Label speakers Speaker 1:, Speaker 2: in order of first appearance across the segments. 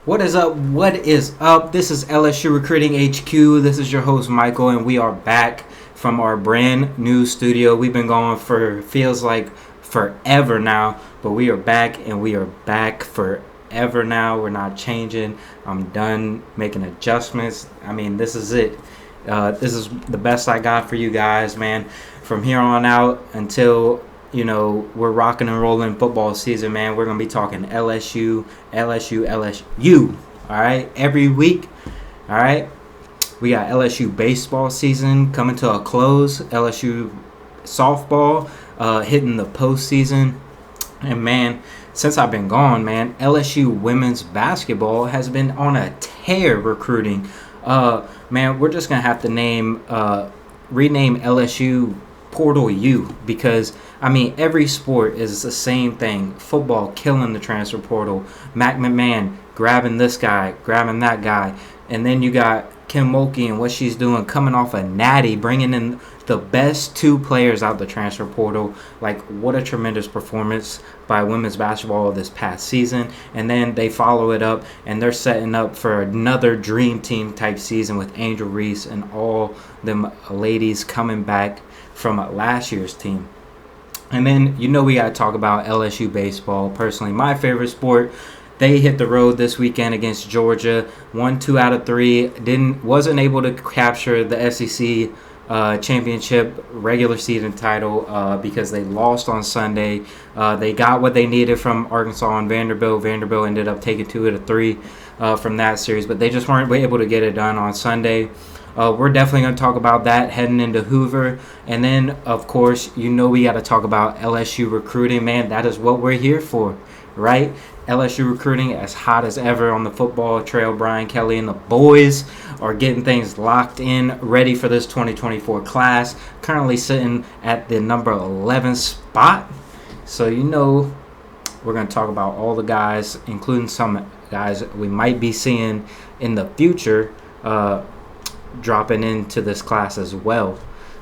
Speaker 1: What is up? What is up? This is LSU Recruiting HQ. This is your host Michael, and we are back from our brand new studio. We've been going for feels like forever now, but we are back, and we are back forever now. We're not changing. I'm done making adjustments. I mean, this is it. This is the best I got for you guys, man. From here on out until we're rocking and rolling football season, man. We're going to be talking LSU, LSU, LSU, all right, every week, all right. We got LSU baseball season coming to a close, LSU softball hitting the postseason, and, man, since I've been gone, man, LSU women's basketball has been on a tear recruiting. Man, we're just going to have to rename LSU Portal U, because I mean every sport is the same thing. Football killing the transfer portal, Mac McMahon grabbing this guy, grabbing that guy, and then you got Kim Mulkey and what she's doing, coming off a natty, bringing in the best two players out the transfer portal. Like, what a tremendous performance by women's basketball this past season. And then they follow it up, and they're setting up for another dream team type season with Angel Reese and all them ladies coming back from last year's team. And then we got to talk about LSU baseball. Personally, my favorite sport. They hit the road this weekend against Georgia. Won 2 out of 3. Wasn't able to capture the SEC championship regular season title because they lost on Sunday. They got what they needed from Arkansas and Vanderbilt. Vanderbilt ended up taking 2 out of 3 from that series, but they just weren't able to get it done on Sunday. We're definitely going to talk about that heading into Hoover. And then, of course, we got to talk about LSU recruiting. Man, that is what we're here for, right? LSU recruiting as hot as ever on the football trail. Brian Kelly and the boys are getting things locked in, ready for this 2024 class. Currently sitting at the number 11 spot. So, we're going to talk about all the guys, including some guys we might be seeing in the future dropping into this class as well.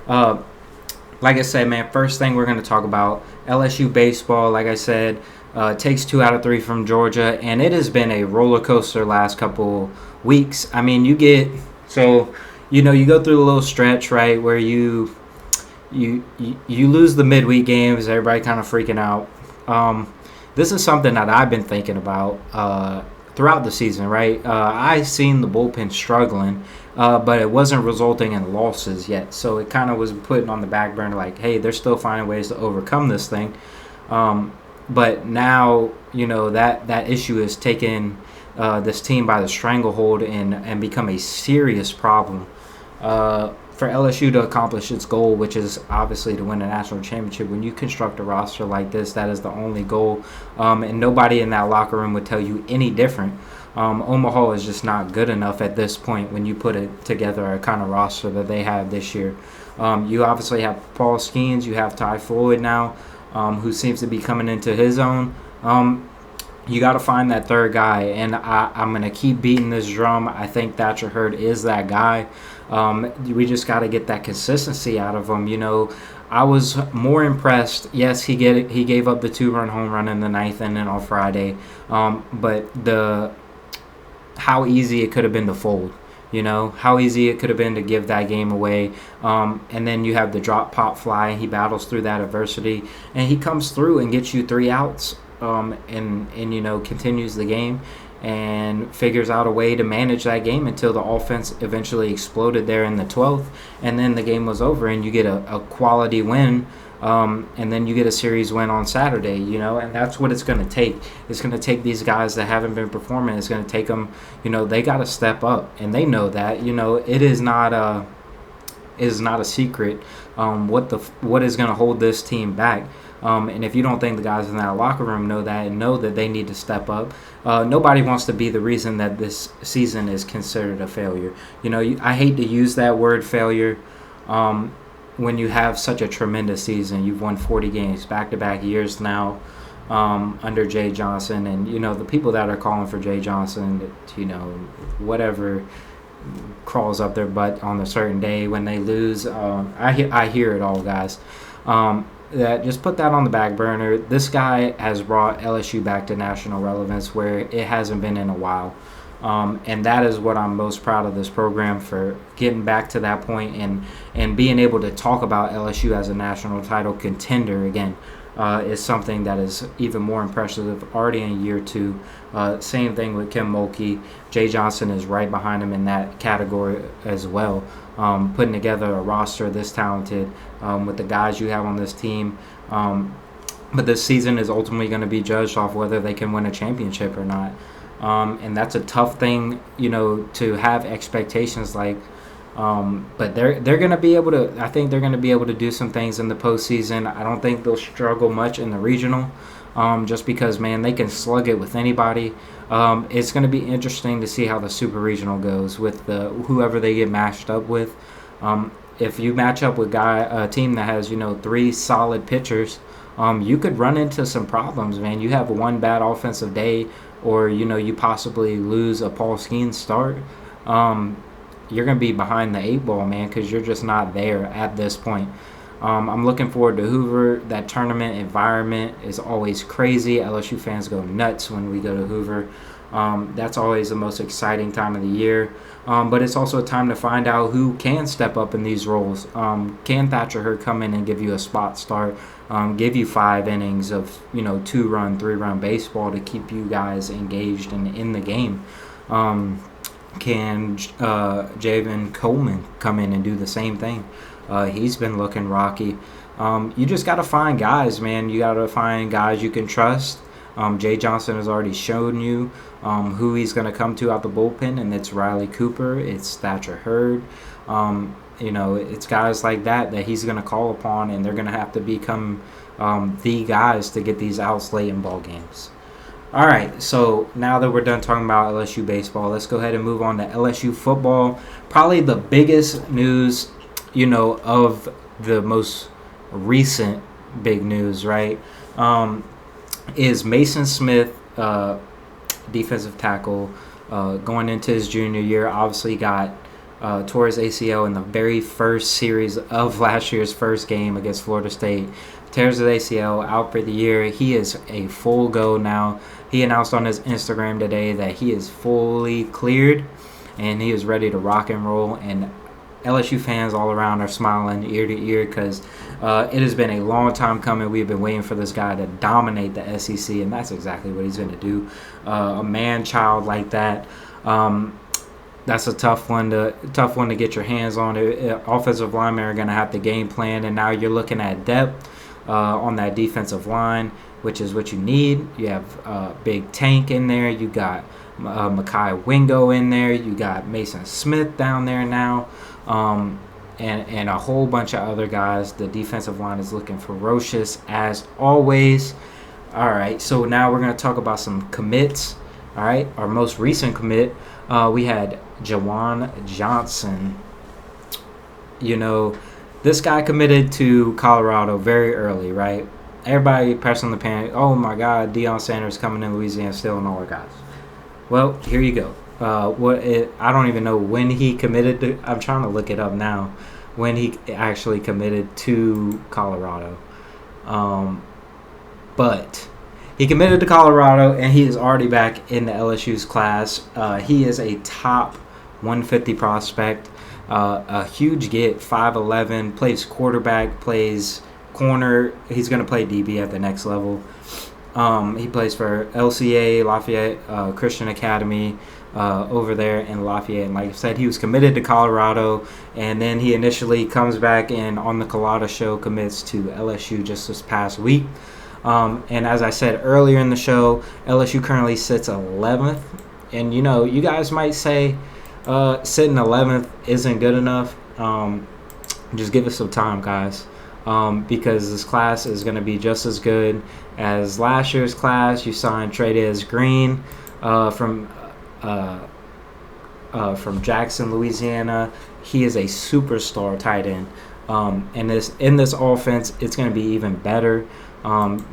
Speaker 1: Like I said, man, first thing we're going to talk about LSU baseball. Like I said, takes 2 out of 3 from Georgia, and it has been a roller coaster last couple weeks. I mean, you go through a little stretch, right, where you lose the midweek games, everybody kind of freaking out. This is something that I've been thinking about throughout the season, right? I seen the bullpen struggling, but it wasn't resulting in losses yet. So it kind of was putting on the back burner, like, hey, they're still finding ways to overcome this thing. But now, that issue is taking this team by the stranglehold and become a serious problem. For LSU to accomplish its goal, which is obviously to win a national championship, when you construct a roster like this, that is the only goal. And nobody in that locker room would tell you any different. Omaha is just not good enough at this point when you put it together a kind of roster that they have this year. You obviously have Paul Skeens, you have Ty Floyd now, who seems to be coming into his own. You got to find that third guy, and I'm going to keep beating this drum. I think Thatcher Hurd is that guy. We just got to get that consistency out of him. I was more impressed. Yes, he gave up the 2-run home run in the 9th inning on Friday, but how easy it could have been to fold. How easy it could have been to give that game away. And then you have the drop pop fly, and he battles through that adversity, and he comes through and gets you 3 outs. And continues the game and figures out a way to manage that game until the offense eventually exploded there in the 12th, and then the game was over, and you get a quality win, and then you get a series win on Saturday, and that's what it's going to take. It's going to take these guys that haven't been performing. It's going to take them, they got to step up, and they know that. It is not a secret what is going to hold this team back. And if you don't think the guys in that locker room know that and know that they need to step up, nobody wants to be the reason that this season is considered a failure. I hate to use that word failure when you have such a tremendous season. You've won 40 games back-to-back years now under Jay Johnson. And, the people that are calling for Jay Johnson, whatever crawls up their butt on a certain day when they lose, I hear it all, guys. that just put that on the back burner. This guy has brought LSU back to national relevance where it hasn't been in a while. And that is what I'm most proud of this program for getting back to that point and being able to talk about LSU as a national title contender again is something that is even more impressive already in year 2. Same thing with Kim Mulkey. Jay Johnson is right behind him in that category as well. Putting together a roster this talented with the guys you have on this team. But this season is ultimately going to be judged off whether they can win a championship or not. And that's a tough thing, to have expectations like. But they're going to be able to. I think they're going to be able to do some things in the postseason. I don't think they'll struggle much in the regional, just because they can slug it with anybody. It's going to be interesting to see how the super regional goes with whoever they get matched up with. If you match up with a team that has 3 solid pitchers, you could run into some problems, man. You have one bad offensive day, or you possibly lose a Paul Skeens start. You're going to be behind the 8 ball, man, because you're just not there at this point. I'm looking forward to Hoover. That tournament environment is always crazy. LSU fans go nuts when we go to Hoover. That's always the most exciting time of the year. But it's also a time to find out who can step up in these roles. Can Thatcher Hurd come in and give you a spot start, give you 5 innings of 2-run, 3-run baseball to keep you guys engaged and in the game? Can Javen Coleman come in and do the same thing? He's been looking rocky. You just got to find guys, man. You got to find guys you can trust. Jay Johnson has already shown you who he's going to come to out the bullpen, and it's Riley Cooper, it's Thatcher Hurd. It's guys like that he's going to call upon, and they're going to have to become the guys to get these outs late in ball games. All right, so now that we're done talking about LSU baseball, let's go ahead and move on to LSU football. Probably the biggest news, of the most recent big news, right, is Mason Smith, defensive tackle, going into his junior year. Obviously got tore his ACL in the very first series of last year's first game against Florida State. Tears his ACL, out for the year. He is a full go now. He announced on his Instagram today that he is fully cleared and he is ready to rock and roll. And LSU fans all around are smiling ear to ear because it has been a long time coming. We've been waiting for this guy to dominate the SEC, and that's exactly what he's going to do. A man-child like that, that's a tough one to get your hands on. Offensive linemen are going to have to game plan, and now you're looking at depth on that defensive line, which is what you need. You have Big Tank in there. You got Mekhi Wingo in there. You got Mason Smith down there now. And a whole bunch of other guys. The defensive line is looking ferocious as always. All right, so now we're going to talk about some commits. All right, our most recent commit, we had Jawan Johnson. This guy committed to Colorado very early, right? Everybody pressing the panic. Oh, my God, Deion Sanders coming in Louisiana stealing all our guys. Well, here you go. I don't even know when he committed to. I'm trying to look it up now. When he actually committed to Colorado, but he committed to Colorado and he is already back in the LSU's class. He is a top 150 prospect, a huge get, 5'11", plays quarterback, plays corner. He's going to play DB at the next level. He plays for LCA Lafayette Christian Academy. Over there in Lafayette, and like I said, he was committed to Colorado, and then he initially comes back and on the Colada show commits to LSU just this past week. And as I said earlier in the show, LSU currently sits 11th, and you guys might say sitting 11th isn't good enough. Just give us some time, guys, because this class is going to be just as good as last year's class. You signed Trey'Dez Green from Jackson, Louisiana. He is a superstar tight end. And in this offense, it's going to be even better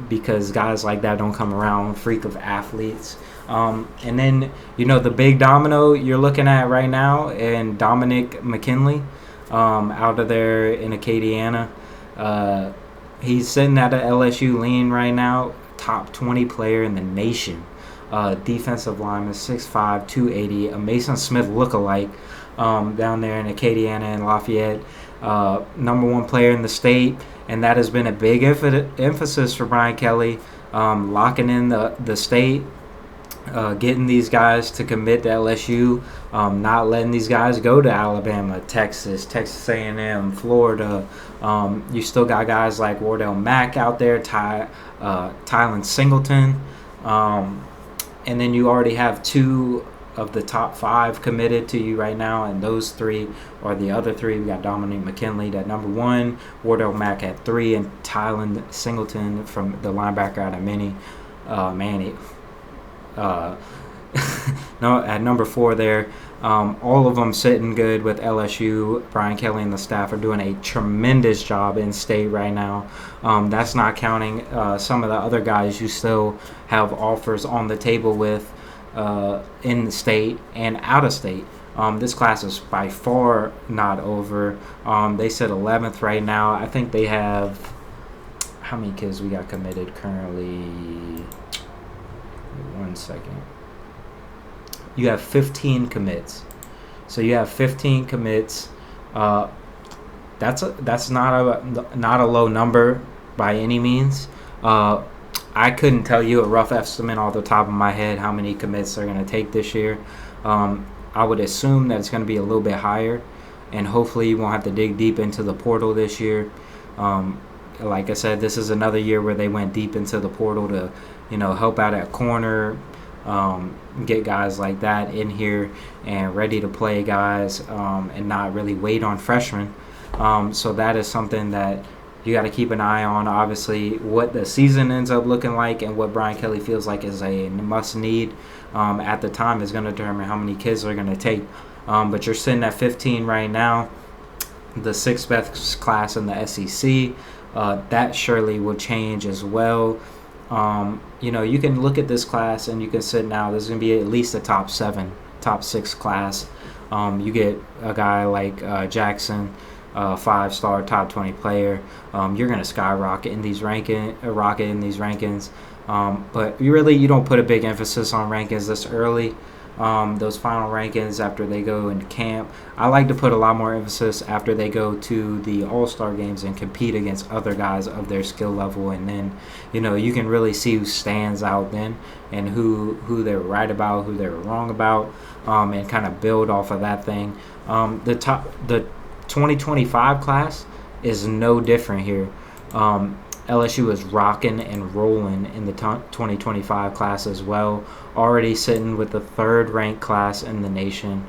Speaker 1: because guys like that don't come around, freak of athletes. And then, the big domino you're looking at right now, and Dominic McKinley out of there in Acadiana. He's sitting at a LSU lean right now, top 20 player in the nation. Defensive lineman, 6'5", 280, a Mason Smith lookalike down there in Acadiana and Lafayette. Number one player in the state, and that has been a big emphasis for Brian Kelly, locking in the state, getting these guys to commit to LSU, not letting these guys go to Alabama, Texas A&M, Florida. You still got guys like Wardell Mack out there, Tylen Singleton, and then you already have 2 of the top 5 committed to you right now, and those 3 are the other 3. We got Dominique McKinley at number 1, Wardell Mack at 3, and Tylen Singleton from the linebacker out of Manny. No, at number 4 there. All of them sitting good with LSU. Brian Kelly and the staff are doing a tremendous job in state right now. That's not counting some of the other guys you still have offers on the table with in the state and out of state. This class is by far not over. They sit 11th right now. I think they have, how many kids we got committed currently? 1 second. You have 15 commits. So you have 15 commits. That's not a low number by any means. I couldn't tell you a rough estimate off the top of my head how many commits they're going to take this year. I would assume that it's going to be a little bit higher, and hopefully you won't have to dig deep into the portal this year. Like I said, this is another year where they went deep into the portal to, help out at corner, get guys like that in here and ready to play guys, and not really wait on freshmen. So that is something that you got to keep an eye on. Obviously, what the season ends up looking like and what Brian Kelly feels like is a must-need at the time is going to determine how many kids they're going to take. But you're sitting at 15 right now, the 6th best class in the SEC. That surely will change as well. You can look at this class and you can sit now. There's going to be at least a top 6 class. You get a guy like Jackson, 5-star top 20 player. You're going to skyrocket in these rankings. But you don't put a big emphasis on rankings this early. Those final rankings after they go into camp. I like to put a lot more emphasis after they go to the All-Star games and compete against other guys of their skill level, and then you can really see who stands out then and who they're right about, who they're wrong about, and kind of build off of that thing. The 2025 class is no different here. LSU is rocking and rolling in the 2025 class as well. Already sitting with the 3rd ranked class in the nation,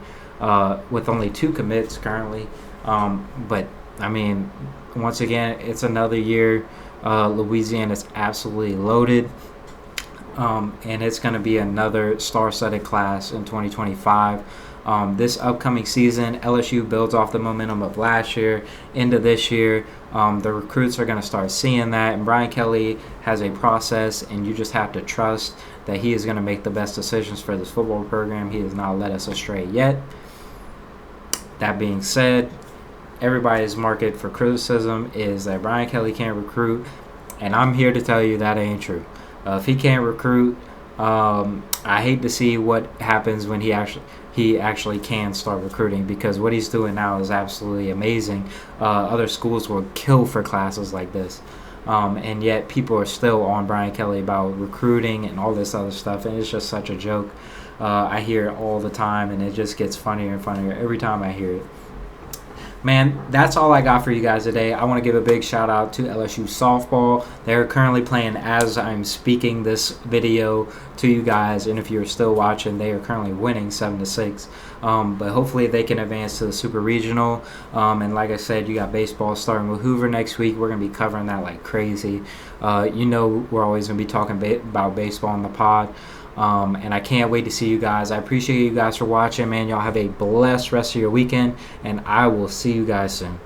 Speaker 1: with only 2 commits currently. But I mean, once again, it's another year. Louisiana is absolutely loaded, and it's going to be another star-studded class in 2025. This upcoming season, LSU builds off the momentum of last year into this year. The recruits are going to start seeing that, and Brian Kelly has a process, and you just have to trust that he is going to make the best decisions for this football program. He has not led us astray yet. That being said, everybody's market for criticism is that Brian Kelly can't recruit, and I'm here to tell you that ain't true. If he can't recruit, I hate to see what happens when he actually can start recruiting, because what he's doing now is absolutely amazing. Other schools will kill for classes like this, and yet people are still on Brian Kelly about recruiting and all this other stuff, and it's just such a joke. I hear it all the time, and it just gets funnier and funnier every time I hear it. Man, that's all I got for you guys today. I want to give a big shout out to LSU softball. They're currently playing as I'm speaking this video to you guys, and if you're still watching, they are currently winning 7-6. But hopefully they can advance to the Super Regional. And like I said, you got baseball starting with Hoover next week. We're going to be covering that like crazy. We're always going to be talking about baseball on the pod. And I can't wait to see you guys. I appreciate you guys for watching, man. Y'all have a blessed rest of your weekend, and I will see you guys soon.